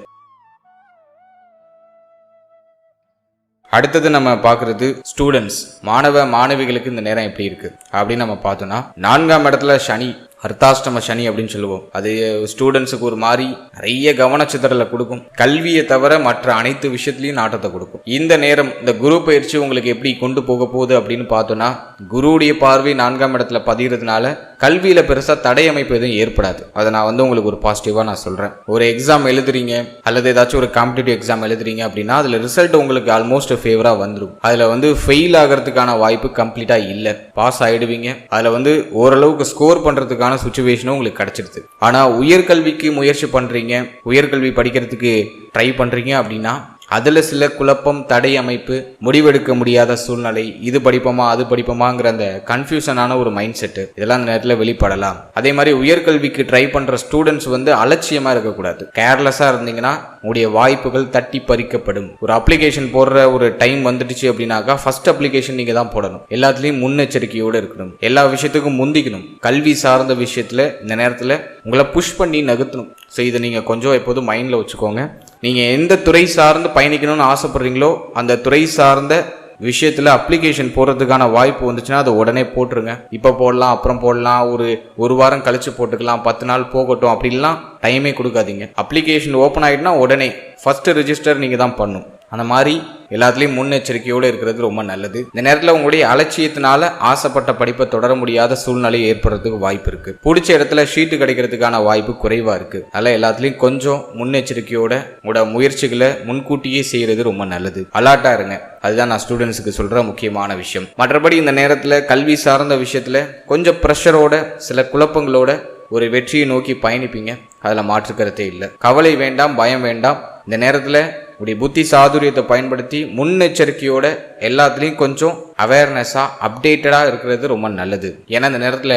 அடுத்தது நம்ம பார்க்கறது ஸ்டூடெண்ட்ஸ், மாணவ மாணவிகளுக்கு இந்த நேரம் எப்படி இருக்கு அப்படின்னு நம்ம பார்த்தோம்னா, 4ஆம் இடத்துல சனி, அர்த்தாஷ்டம சனி அப்படின்னு சொல்லுவோம். அது ஸ்டூடெண்ட்ஸுக்கு ஒரு மாதிரி நிறைய கவனச்சிதறலை கொடுக்கும். கல்வியை தவிர மற்ற அனைத்து விஷயத்திலையும் நாட்டத்தை கொடுக்கும். இந்த நேரம் இந்த குரு பயிற்சி உங்களுக்கு எப்படி கொண்டு போக போகுது அப்படின்னு பார்த்தோம்னா, குருவுடைய பார்வை 4ஆம் இடத்துல பதிகிறதுனால கல்வியில பெருசா தடை அமைப்பு எதுவும் ஏற்படாது. அதை நான் உங்களுக்கு ஒரு பாசிட்டிவா நான் சொல்றேன். ஒரு எக்ஸாம் எழுதுறீங்க அல்லது ஏதாச்சும் ஒரு காம்படிட்டிவ் எக்ஸாம் எழுதுறீங்க அப்படின்னா அதுல ரிசல்ட் உங்களுக்கு ஆல்மோஸ்ட் ஃபேவரா வந்துடும். அதுல ஃபெயில் ஆகிறதுக்கான வாய்ப்பு கம்ப்ளீட்டா இல்ல, பாஸ் ஆயிடுவீங்க. அதுல ஓரளவுக்கு ஸ்கோர் பண்றதுக்கான சிச்சுவேஷனும் உங்களுக்கு கிடைச்சிருது. ஆனா உயர்கல்விக்கு முயற்சி பண்றீங்க, உயர்கல்வி படிக்கிறதுக்கு ட்ரை பண்றீங்க அப்படின்னா அதுல சில குழப்பம், தடை அமைப்பு, முடிவெடுக்க முடியாத சூழ்நிலை, இது படிப்போமா அது படிப்போமாங்கிற அந்த கன்ஃபியூஷனான ஒரு மைண்ட் செட்டு இதெல்லாம் அந்த நேரத்தில் வெளிப்படலாம். அதே மாதிரி உயர்கல்விக்கு ட்ரை பண்ற ஸ்டூடெண்ட்ஸ் அலட்சியமா இருக்கக்கூடாது. கேர்லெஸ்ஸா இருந்தீங்கன்னா உங்களுடைய வாய்ப்புகள் தட்டி பறிக்கப்படும். ஒரு அப்ளிகேஷன் போடுற ஒரு டைம் வந்துடுச்சு அப்படின்னாக்கா ஃபர்ஸ்ட் அப்ளிகேஷன் நீங்க தான் போடணும். எல்லாத்துலயும் முன்னெச்சரிக்கையோடு இருக்கணும், எல்லா விஷயத்துக்கும் முந்திக்கணும். கல்வி சார்ந்த விஷயத்துல இந்த நேரத்துல உங்களை புஷ் பண்ணி நகர்த்தணும். ஸோ இதை நீங்க கொஞ்சம் எப்போதும் மைண்ட்ல வச்சுக்கோங்க. நீங்க எந்த துறை சார்ந்து பயணிக்கணும்னு ஆசைப்படுறீங்களோ அந்த துறை சார்ந்த விஷயத்துல அப்ளிகேஷன் போடுறதுக்கான வாய்ப்பு வந்துச்சுன்னா அதை உடனே போட்டுருங்க. இப்ப போடலாம், அப்புறம் போடலாம், ஒரு வாரம் கழிச்சு போட்டுக்கலாம், 10 நாள் போகட்டும் அப்படின்லாம் டைமே கொடுக்காதீங்க. அப்ளிகேஷன் ஓப்பன் ஆகிட்டுனா உடனே ஃபர்ஸ்ட் ரெஜிஸ்டர் நீங்க தான் பண்ணணும். அந்த மாதிரி எல்லாத்துலேயும் முன்னெச்சரிக்கையோடு இருக்கிறது ரொம்ப நல்லது. இந்த நேரத்தில் உங்களுடைய அலட்சியத்தினால ஆசைப்பட்ட படிப்பை தொடர முடியாத சூழ்நிலை ஏற்படுறதுக்கு வாய்ப்பு இருக்கு. பிடிச்ச இடத்துல ஷீட்டு கிடைக்கிறதுக்கான வாய்ப்பு குறைவா இருக்கு. அதனால எல்லாத்துலேயும் கொஞ்சம் முன்னெச்சரிக்கையோட உங்களோட முயற்சிகளை முன்கூட்டியே செய்யறது ரொம்ப நல்லது. அலர்ட்டா இருங்க. அதுதான் நான் ஸ்டூடெண்ட்ஸுக்கு சொல்ற முக்கியமான விஷயம். மற்றபடி இந்த நேரத்தில் கல்வி சார்ந்த விஷயத்துல கொஞ்சம் ப்ரெஷரோட, சில குழப்பங்களோட ஒரு வெற்றியை நோக்கி பயணிப்பீங்க. அதில் மாற்றுக்கிறதே இல்லை. கவலை வேண்டாம், பயம் வேண்டாம். இந்த நேரத்தில் உடைய புத்தி சாதுரியத்தை பயன்படுத்தி முன்னெச்சரிக்கையோட எல்லாத்துலேயும் கொஞ்சம் அவேர்னஸா, அப்டேட்டடா இருக்கிறது ரொம்ப நல்லது. ஏன்னா இந்த நேரத்தில்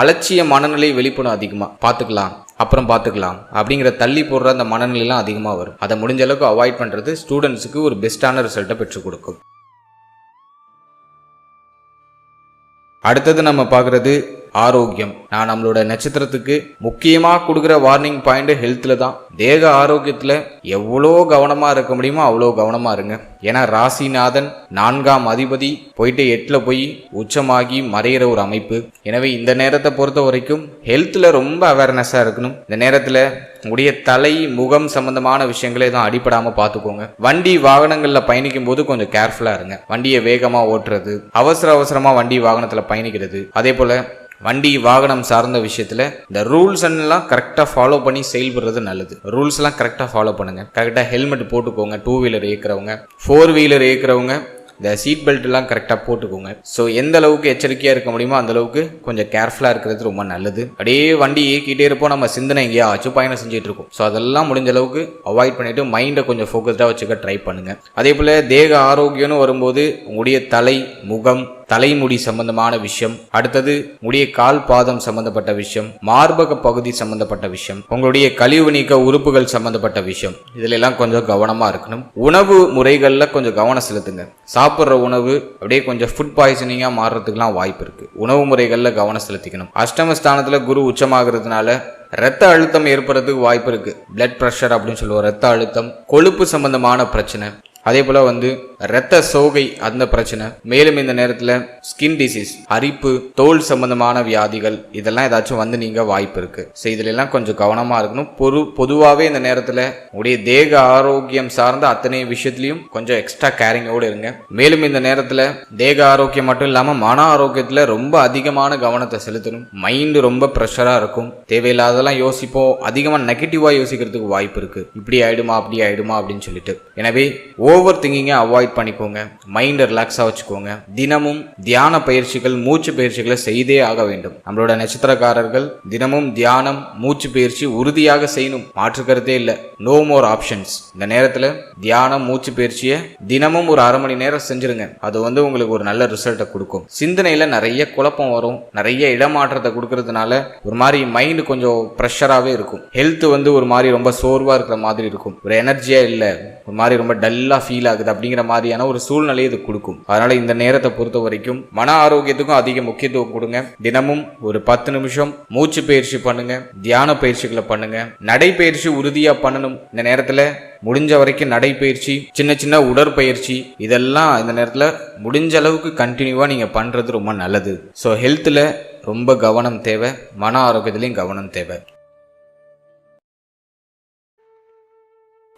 அலட்சிய மனநிலை வெளிப்படும். அதிகமாக பார்த்துக்கலாம், அப்புறம் பார்த்துக்கலாம் அப்படிங்கிற தள்ளி போடுற அந்த மனநிலைலாம் அதிகமாக வரும். அதை முடிஞ்ச அளவுக்கு அவாய்ட் பண்ணுறது ஸ்டூடெண்ட்ஸுக்கு ஒரு பெஸ்ட்டான ரிசல்ட்டை பெற்றுக் கொடுக்கும். அடுத்தது நம்ம பார்க்குறது ஆரோக்கியம். நான் நம்மளோட நட்சத்திரத்துக்கு முக்கியமா கொடுக்குற வார்னிங் பாயிண்ட் ஹெல்த்ல தான். தேக ஆரோக்கியத்துல எவ்வளோ கவனமா இருக்க முடியுமோ அவ்வளோ கவனமா இருங்க. ஏன்னா ராசிநாதன் 4ஆம் அதிபதி போயிட்டு 8ல போய் உச்சமாகி மறையிற ஒரு அமைப்பு. எனவே இந்த நேரத்தை பொறுத்த வரைக்கும் ஹெல்த்ல ரொம்ப அவேர்னஸா இருக்கணும். இந்த நேரத்துல உடைய தலை, முகம் சம்பந்தமான விஷயங்களை எதுவும் அடிப்படாம பார்த்துக்கோங்க. வண்டி வாகனங்கள்ல பயணிக்கும் போது கொஞ்சம் கேர்ஃபுல்லா இருங்க. வண்டியை வேகமா ஓட்டுறது, அவசரமா வண்டி வாகனத்துல பயணிக்கிறது, அதே போல வண்டி வாகனம் சார்ந்த விஷயத்துல இந்த ரூல்ஸ் எல்லாம் கரெக்டா ஃபாலோ பண்ணி செயல்படுறது நல்லது. ரூல்ஸ் எல்லாம் கரெக்டா ஃபாலோ பண்ணுங்க. கரெக்டா ஹெல்மெட் போட்டுக்கோங்க. 2 வீலர் இயக்குறவங்க, 4 வீலர் இயக்குறவங்க இந்த சீட் பெல்ட் எல்லாம் கரெக்டா போட்டுக்கோங்க. ஸோ எந்த அளவுக்கு எச்சரிக்கையா இருக்க முடியுமோ அந்த அளவுக்கு கொஞ்சம் கேர்ஃபுல்லா இருக்கிறது ரொம்ப நல்லது. அப்படியே வண்டி இயக்கிட்டே இருப்போம், நம்ம சிந்தனை எங்கேயாச்சும் பயணம் செஞ்சுட்டு இருக்கோம். ஸோ அதெல்லாம் முடிஞ்ச அளவுக்கு அவாய்ட் பண்ணிட்டு மைண்டை கொஞ்சம் ஃபோக்கஸ்டா வச்சுக்க ட்ரை பண்ணுங்க. அதே போல தேக ஆரோக்கியம்னு வரும்போது உங்களுடைய தலை, முகம், தலைமுடி சம்பந்தமான விஷயம், அடுத்தது உடைய கால் பாதம் சம்பந்தப்பட்ட விஷயம், மார்பக பகுதி சம்பந்தப்பட்ட விஷயம், உங்களுடைய கழிவு நீக்க உறுப்புகள் சம்பந்தப்பட்ட விஷயம், இதுல எல்லாம் கொஞ்சம் கவனமா இருக்கணும். உணவு முறைகள்ல கொஞ்சம் கவனம் செலுத்துங்க. சாப்பிட்ற உணவு அப்படியே கொஞ்சம் ஃபுட் பாய்சனிங்கா மாறுறதுக்குலாம் வாய்ப்பு இருக்கு. உணவு முறைகள்ல கவனம் செலுத்திக்கணும். அஷ்டமஸ்தானத்துல குரு உச்சமாகிறதுனால ரத்த அழுத்தம் ஏற்படுறதுக்கு வாய்ப்பு இருக்கு. பிளட் பிரஷர் அப்படின்னு சொல்லுவோம். ரத்த அழுத்தம், கொழுப்பு சம்பந்தமான பிரச்சனை, அதே போல இரத்த சோகை, அந்த பிரச்சனை. மேலும் இந்த நேரத்துல ஸ்கின் டிசீஸ், அரிப்பு, தோல் சம்பந்தமான வியாதிகள், இதெல்லாம் ஏதாச்சும் நீங்க வாய்ப்பு இருக்கு. ஸோ இதுல எல்லாம் கொஞ்சம் கவனமா இருக்கணும். பொதுவாகவே இந்த நேரத்துல உடைய தேக ஆரோக்கியம் சார்ந்த அத்தனை விஷயத்திலையும் கொஞ்சம் எக்ஸ்ட்ரா கேரிங்கோடு இருங்க. மேலும் இந்த நேரத்துல தேக ஆரோக்கியம் மட்டும் இல்லாம மன ஆரோக்கியத்துல ரொம்ப அதிகமான கவனத்தை செலுத்தணும். மைண்டு ரொம்ப ப்ரெஷரா இருக்கும். தேவையில்லாதெல்லாம் யோசிப்போம். அதிகமா நெகட்டிவா யோசிக்கிறதுக்கு வாய்ப்பு இருக்கு. இப்படி ஆயிடுமா, அப்படி ஆயிடுமா அப்படின்னு சொல்லிட்டு. எனவே ஓவர் திங்கிங்கை அவாய்ட் பண்ணிக்கோங்க. மைண்டை ரிலாக்ஸாக வச்சுக்கோங்க. தினமும் தியான பயிற்சிகள், மூச்சு பயிற்சிகளை செய்தே ஆக வேண்டும். நம்மளோட நட்சத்திரக்காரர்கள் தினமும் தியானம், மூச்சு பயிற்சி உறுதியாக செய்யணும். மாற்றுக்கிறதே இல்லை. No more options. இந்த நேரத்தில் தியானம், மூச்சு பயிற்சியை தினமும் ஒரு அரை மணி நேரம் செஞ்சிருங்க. அது உங்களுக்கு ஒரு நல்ல ரிசல்ட்டை கொடுக்கும். சிந்தனையில நிறைய குழப்பம் வரும், நிறைய இடமாற்றத்தை கொடுக்கறதுனால ஒரு மாதிரி மைண்ட் கொஞ்சம் ப்ரெஷராகவே இருக்கும். ஹெல்த் ஒரு மாதிரி ரொம்ப சோர்வா இருக்கிற மாதிரி இருக்கும். ஒரு எனர்ஜியா இல்லை, ஒரு மாதிரி ரொம்ப டல்லா ஃபீல் ஆகுது அப்படிங்கிற மாதிரியான ஒரு சூழ்நிலையை இது கொடுக்கும். அதனால இந்த நேரத்தை பொறுத்த வரைக்கும் மன ஆரோக்கியத்துக்கும் அதிக முக்கியத்துவம் கொடுங்க. தினமும் ஒரு 10 நிமிஷம் மூச்சு பயிற்சி பண்ணுங்க, தியான பயிற்சிகளை பண்ணுங்க, நடைப்பயிற்சி உறுதியா பண்ணணும். இந்த நேரத்துல முடிஞ்ச வரைக்கும் நடைப்பயிற்சி, சின்ன சின்ன உடற்பயிற்சி இதெல்லாம் இந்த நேரத்துல முடிஞ்ச அளவுக்கு கண்டினியூவா நீங்க பண்றது ரொம்ப நல்லது. ஸோ ஹெல்த்ல ரொம்ப கவனம் தேவை, மன ஆரோக்கியத்திலையும் கவனம் தேவை.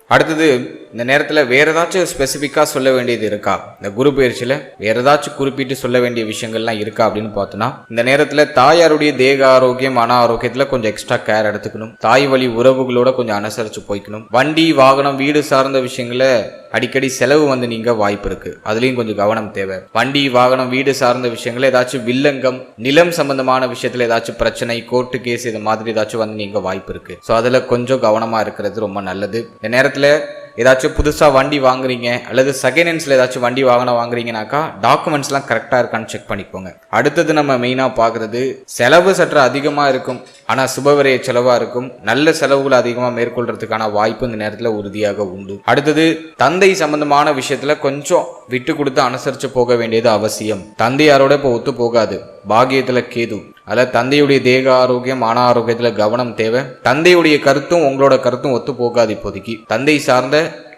அடுத்தது, இந்த நேரத்தில் வேற ஏதாச்சும் ஸ்பெசிஃபிக்காக சொல்ல வேண்டியது இருக்கா? இந்த குரு பயிற்சியில் வேற ஏதாச்சும் குறிப்பிட்டு சொல்ல வேண்டிய விஷயங்கள்லாம் இருக்கா அப்படின்னு பார்த்தோன்னா, இந்த நேரத்தில் தாயாருடைய தேக ஆரோக்கியம், மன ஆரோக்கியத்தில் கொஞ்சம் எக்ஸ்ட்ரா கேர் எடுத்துக்கணும். தாய் வழி உறவுகளோட கொஞ்சம் அனுசரித்து போய்க்கணும். வண்டி, வாகனம், வீடு சார்ந்த விஷயங்களை அடிக்கடி செலவு நீங்க வாய்ப்பு இருக்கு. அதுலயும் கொஞ்சம் கவனம் தேவை. வண்டி, வாகனம், வீடு சார்ந்த விஷயங்கள், ஏதாச்சும் வில்லங்கம், நிலம் சம்பந்தமான விஷயத்துல ஏதாச்சும் பிரச்சனை, கோர்ட்டு கேஸ் இது மாதிரி ஏதாச்சும் நீங்க வாய்ப்பு இருக்கு. ஸோ அதுல கொஞ்சம் கவனமா இருக்கிறது ரொம்ப நல்லது. இந்த நேரத்துல ஏதாச்சும் புதுசா வண்டி வாங்குறீங்க அல்லது செகண்ட் ஹேண்ட்ஸ்ல ஏதாச்சும் வண்டி வாகனம் வாங்குறீங்கனாக்கா டாக்குமெண்ட்ஸ்லாம் கரெக்டா இருக்கான்னு செக் பண்ணிக்கோங்க. அடுத்தது நம்ம மெயினா பாக்குறது, செலவு சற்று அதிகமா இருக்கும், ஆனா சுபவிரய செலவா இருக்கும். நல்ல செலவுகளை அதிகமா மேற்கொள்றதுக்கான வாய்ப்பு இந்த நேரத்துல உறுதியாக உண்டு. அடுத்தது, தந்தை சம்பந்தமான விஷயத்துல கொஞ்சம் விட்டு கொடுத்து அனுசரிச்சு போக வேண்டியது அவசியம். தந்தையாரோட இப்போ ஒத்து போகாது. பாகியத்துல கேது, அதில் தந்தையுடைய தேக ஆரோக்கியம், மன ஆரோக்கியத்துல கவனம் தேவை. தந்தையுடைய கருத்தும் உங்களோட கருத்தும் ஒத்து போகாது. இப்போதைக்கு தந்தை சார்ந்த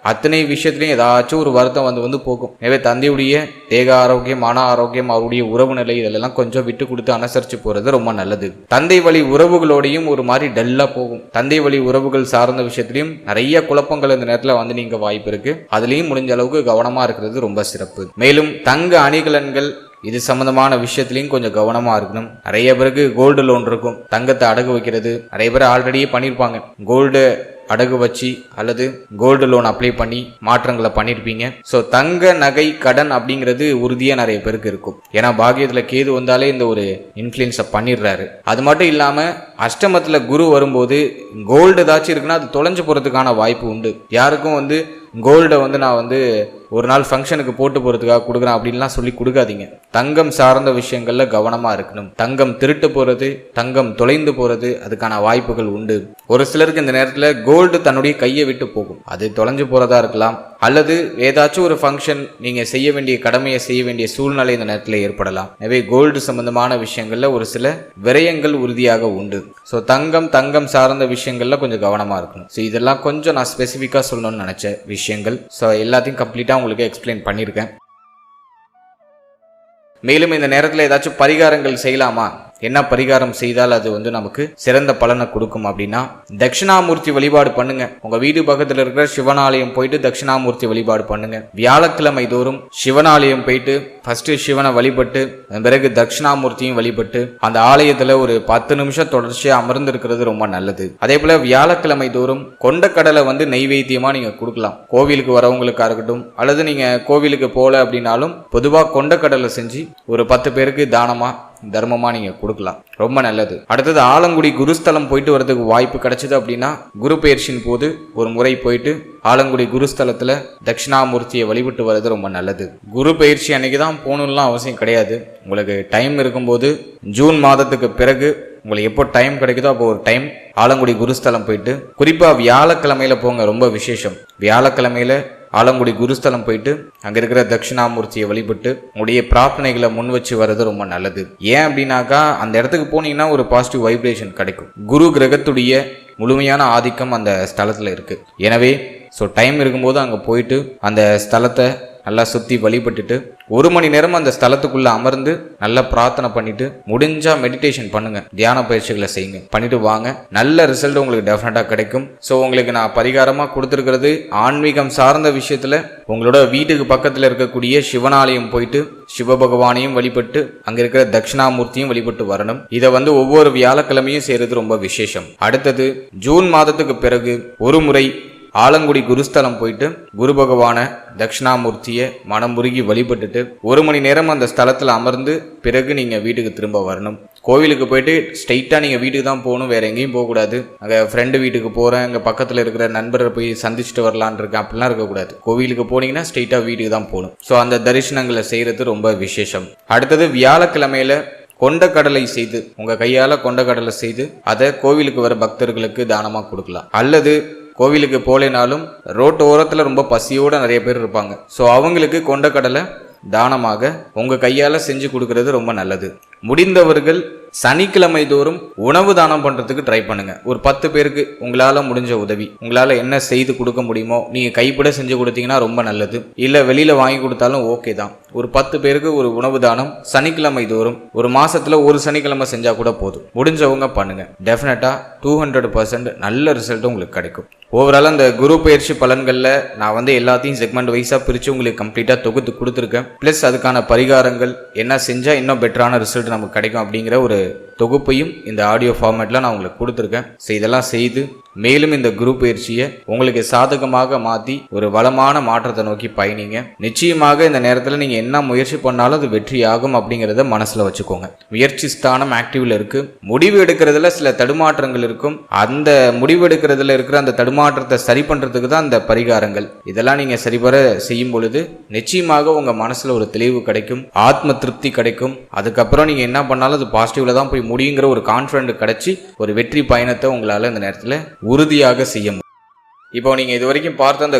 அத்தனை விஷயத்திலையும் ஏதாச்சும் ஒரு வருத்தம் வந்து போகும். எனவே தந்தையுடைய தேக ஆரோக்கியம், மன ஆரோக்கியம், அவருடைய உறவு நிலை இதெல்லாம் கொஞ்சம் விட்டு கொடுத்து அனுசரிச்சு போறது ரொம்ப நல்லது. தந்தை வழி உறவுகளோடையும் ஒரு மாதிரி டல்லா போகும். தந்தை வழி உறவுகள் சார்ந்த விஷயத்திலையும் நிறைய குழப்பங்கள் இந்த நேரத்தில் நீங்க வாய்ப்பு இருக்கு. அதுலயும் முடிஞ்ச அளவுக்கு கவனமா இருக்கிறது ரொம்ப சிறப்பு. மேலும் தங்க அணிகலன்கள் இது சம்பந்தமான விஷயத்திலையும் கொஞ்சம் கவனமா இருக்கணும். நிறைய பேருக்கு கோல்டு லோன் இருக்கும், தங்கத்தை அடகு வைக்கிறது. நிறைய பேர் ஆல்ரெடியே பண்ணியிருப்பாங்க. கோல்டு அடகு வச்சு அல்லது கோல்டு லோன் அப்ளை பண்ணி மாற்றங்களை பண்ணியிருப்பீங்க. ஸோ தங்க நகை கடன் அப்படிங்கிறது உறுதியாக நிறைய பேருக்கு இருக்கும். ஏன்னா பாகியத்தில் கேது வந்தாலே இந்த ஒரு இன்ஃப்ளூயன்ஸை பண்ணிடுறாரு. அது மட்டும் இல்லாமல் அஷ்டமத்தில் குரு வரும்போது கோல்டு ஏதாச்சும் இருக்குன்னா அது தொலைஞ்சு போகிறதுக்கான வாய்ப்பு உண்டு. யாருக்கும் கோல்டை நான் ஒரு நாள் ஃபங்க்ஷனுக்கு போட்டு போகிறதுக்காக கொடுக்குறேன் அப்படின்லாம் சொல்லி கொடுக்காதீங்க. தங்கம் சார்ந்த விஷயங்கள்ல கவனமாக இருக்கணும். தங்கம் திருட்டு போகிறது, தங்கம் தொலைந்து போகிறது அதுக்கான வாய்ப்புகள் உண்டு. ஒரு சிலருக்கு இந்த நேரத்தில் கோல்டு தன்னுடைய கையை விட்டு போகும். அது தொலைஞ்சு போகிறதா இருக்கலாம், அல்லது ஏதாச்சும் ஒரு ஃபங்க்ஷன் நீங்கள் செய்ய வேண்டிய கடமையை செய்ய வேண்டிய சூழ்நிலை இந்த நேரத்தில் ஏற்படலாம். எனவே கோல்டு சம்பந்தமான விஷயங்கள்ல ஒரு சில விரயங்கள் உறுதியாக உண்டு. ஸோ தங்கம் சார்ந்த விஷயங்கள்ல கொஞ்சம் கவனமாக இருக்கணும். ஸோ இதெல்லாம் கொஞ்சம் நான் ஸ்பெசிஃபிக்காக சொல்லணும்னு நினச்ச விஷயங்கள். ஸோ எல்லாத்தையும் கம்ப்ளீட்டாக உங்களுக்கு எக்ஸ்பிளைன் பண்ணியிருக்கேன். மேலும் இந்த நேரத்தில் ஏதாச்சும் பரிகாரங்கள் செய்யலாமா, என்ன பரிகாரம் செய்தால் அது நமக்கு சிறந்த பலனை கொடுக்கும் அப்படின்னா, தட்சிணாமூர்த்தி வழிபாடு பண்ணுங்க. உங்க வீடு பக்கத்தில் இருக்கிற சிவனாலயம் போயிட்டு தட்சிணாமூர்த்தி வழிபாடு பண்ணுங்க. வியாழக்கிழமை தோறும் சிவனாலயம் போயிட்டு ஃபர்ஸ்ட் சிவனை வழிபட்டு பிறகு தட்சிணாமூர்த்தியும் வழிபட்டு அந்த ஆலயத்துல ஒரு 10 நிமிஷம் தொடர்ச்சியா அமர்ந்து இருக்கிறது ரொம்ப நல்லது. அதே போல வியாழக்கிழமை தோறும் கொண்டக்கடலை நெய்வேத்தியமா நீங்க கொடுக்கலாம். கோவிலுக்கு வரவங்களுக்கா இருக்கட்டும், அல்லது நீங்க கோவிலுக்கு போல அப்படின்னாலும் பொதுவாக கொண்டக்கடலை செஞ்சு ஒரு 10 பேருக்கு தானமா தர்மமா நீங்க கொடுக்கலாம். ரொம்ப நல்லது. அடுத்தது, ஆலங்குடி குருஸ்தலம் போயிட்டு வரதுக்கு வாய்ப்பு கிடைச்சது அப்படின்னா குரு பயிற்சியின் போது ஒரு முறை போயிட்டு ஆலங்குடி குருஸ்தலத்துல தட்சிணாமூர்த்தியை வழிபட்டு வர்றது ரொம்ப நல்லது. குரு பயிற்சி அன்னைக்கு தான் போகணும்லாம் அவசியம் கிடையாது. உங்களுக்கு டைம் இருக்கும்போது ஜூன் மாதத்துக்கு பிறகு உங்களுக்கு எப்போ டைம் கிடைக்குதோ அப்போ ஒரு டைம் ஆலங்குடி குருஸ்தலம் போயிட்டு, குறிப்பா வியாழக்கிழமையில போங்க, ரொம்ப விசேஷம். வியாழக்கிழமையில ஆலங்குடி குருஸ்தலம் போயிட்டு அங்க இருக்கிற தட்சிணாமூர்த்தியை வழிபட்டு உங்களுடைய பிரார்த்தனைகளை முன் வச்சு வர்றது ரொம்ப நல்லது. ஏன் அப்படின்னாக்கா அந்த இடத்துக்கு போனீங்கன்னா ஒரு பாசிட்டிவ் வைப்ரேஷன் கிடைக்கும். குரு கிரகத்துடைய முழுமையான ஆதிக்கம் அந்த ஸ்தலத்துல இருக்கு. எனவே டைம் இருக்கும்போது அங்க போயிட்டு அந்த ஸ்தலத்தை நல்லா சுற்றி வழிபட்டுட்டு 1 மணி நேரம் அந்த ஸ்தலத்துக்குள்ள அமர்ந்து நல்லா பிரார்த்தனை பண்ணிட்டு முடிஞ்சா மெடிடேஷன் பண்ணுங்க, தியான பயிற்சிகளை செய்யுங்க, பண்ணிட்டு வாங்க. நல்ல ரிசல்ட் உங்களுக்கு டெஃபினட்டா கிடைக்கும். ஸோ உங்களுக்கு நான் பரிகாரமாக கொடுத்துருக்கிறது ஆன்மீகம் சார்ந்த விஷயத்துல உங்களோட வீட்டுக்கு பக்கத்தில் இருக்கக்கூடிய சிவனாலயம் போயிட்டு சிவபகவானையும் வழிபட்டு அங்க இருக்கிற தட்சிணாமூர்த்தியும் வழிபட்டு வரணும். இதை ஒவ்வொரு வியாழக்கிழமையும் செய்யறது ரொம்ப விசேஷம். அடுத்தது, ஜூன் மாதத்துக்கு பிறகு ஒரு முறை ஆலங்குடி குருஸ்தலம் போயிட்டு குரு பகவான தட்சிணாமூர்த்தியை மனமுருகி வழிபட்டுட்டு 1 மணி நேரம் அந்த ஸ்தலத்தில் அமர்ந்து பிறகு நீங்கள் வீட்டுக்கு திரும்ப வரணும். கோவிலுக்கு போயிட்டு ஸ்ட்ரெயிட்டாக நீங்கள் வீட்டுக்கு தான் போகணும், வேறு எங்கேயும் போகக்கூடாது. அங்கே ஃப்ரெண்டு வீட்டுக்கு போகிறேன், அங்கே பக்கத்தில் இருக்கிற நண்பரை போய் சந்திச்சுட்டு வரலான் இருக்கேன் அப்படிலாம் இருக்கக்கூடாது. கோவிலுக்கு போனீங்கன்னா ஸ்ட்ரெயிட்டாக வீட்டுக்கு தான் போகணும். ஸோ அந்த தரிசனங்களை செய்கிறது ரொம்ப விசேஷம். அடுத்தது வியாழக்கிழமையில கொண்டக்கடலை செய்து உங்கள் கையால் கொண்டக்கடலை செய்து அதை கோவிலுக்கு வர பக்தர்களுக்கு தானமாக கொடுக்கலாம். அல்லது கோவிலுக்கு போலேனாலும் ரோட்டு ஓரத்தில் ரொம்ப பசியோடு நிறைய பேர் இருப்பாங்க. ஸோ அவங்களுக்கு கொண்டக்கடலை தானமாக உங்கள் கையால் செஞ்சு கொடுக்கறது ரொம்ப நல்லது. முடிந்தவர்கள் சனிக்கிழமை தோறும் உணவு தானம் பண்ணுறதுக்கு ட்ரை பண்ணுங்க. ஒரு 10 பேருக்கு உங்களால் முடிஞ்ச உதவி, உங்களால் என்ன செய்து கொடுக்க முடியுமோ நீங்கள் கைப்பட செஞ்சு கொடுத்தீங்கன்னா ரொம்ப நல்லது. இல்லை வெளியில் வாங்கி கொடுத்தாலும் ஓகே தான். ஒரு 10 பேருக்கு ஒரு உணவு தானம் சனிக்கிழமை தோறும் ஒரு மாசத்துல ஒரு சனிக்கிழமை செஞ்சா கூட போதும். முடிஞ்சவங்க பண்ணுங்க. டெஃபினட்டா 200% நல்ல ரிசல்ட் உங்களுக்கு கிடைக்கும். ஓவரால் அந்த குரு பயிற்சி பலன்களில் நான் எல்லாத்தையும் செக்மெண்ட் வைஸாக பிரித்து உங்களுக்கு கம்ப்ளீட்டாக தொகுத்து கொடுத்துருக்கேன். ப்ளஸ் அதுக்கான பரிகாரங்கள் என்ன செஞ்சால் இன்னும் பெட்டரான ரிசல்ட் நமக்கு கிடைக்கும் அப்படிங்கிற ஒரு தொகுப்பையும் இந்த ஆடியோ ஃபார்மேட்டில் நான் உங்களுக்கு கொடுத்துருக்கேன். ஸோ இதெல்லாம் செய்து மேலும் இந்த குரு பயிற்சியை உங்களுக்கு சாதகமாக மாற்றி ஒரு வளமான மாற்றத்தை நோக்கி பயணிங்க. நிச்சயமாக இந்த நேரத்தில் நீங்கள் என்ன முயற்சி பண்ணாலும் அது வெற்றியாகும் அப்படிங்கிறத மனசில் வச்சுக்கோங்க. முயற்சி ஸ்தானம் ஆக்டிவில் இருக்குது. முடிவு எடுக்கிறதுல சில தடுமாற்றங்கள் இருக்கும். அந்த முடிவு எடுக்கிறதுல இருக்கிற அந்த தடுமாற்றத்தை சரி பண்ணுறதுக்கு தான் அந்த பரிகாரங்கள். இதெல்லாம் நீங்கள் சரிபர செய்யும் பொழுது நிச்சயமாக உங்கள் மனசில் ஒரு தெளிவு கிடைக்கும், ஆத்ம திருப்தி கிடைக்கும். அதுக்கப்புறம் நீங்கள் என்ன பண்ணாலும் அது பாசிட்டிவில் தான் போய் முடியுங்கிற ஒரு கான்ஃபிடென்ட் கிடைச்சி ஒரு வெற்றி பயணத்தை உங்களால் இந்த நேரத்தில் உறுதியாக செய்ய முடியும். இப்போ நீங்கள் இது வரைக்கும் பார்த்த அந்த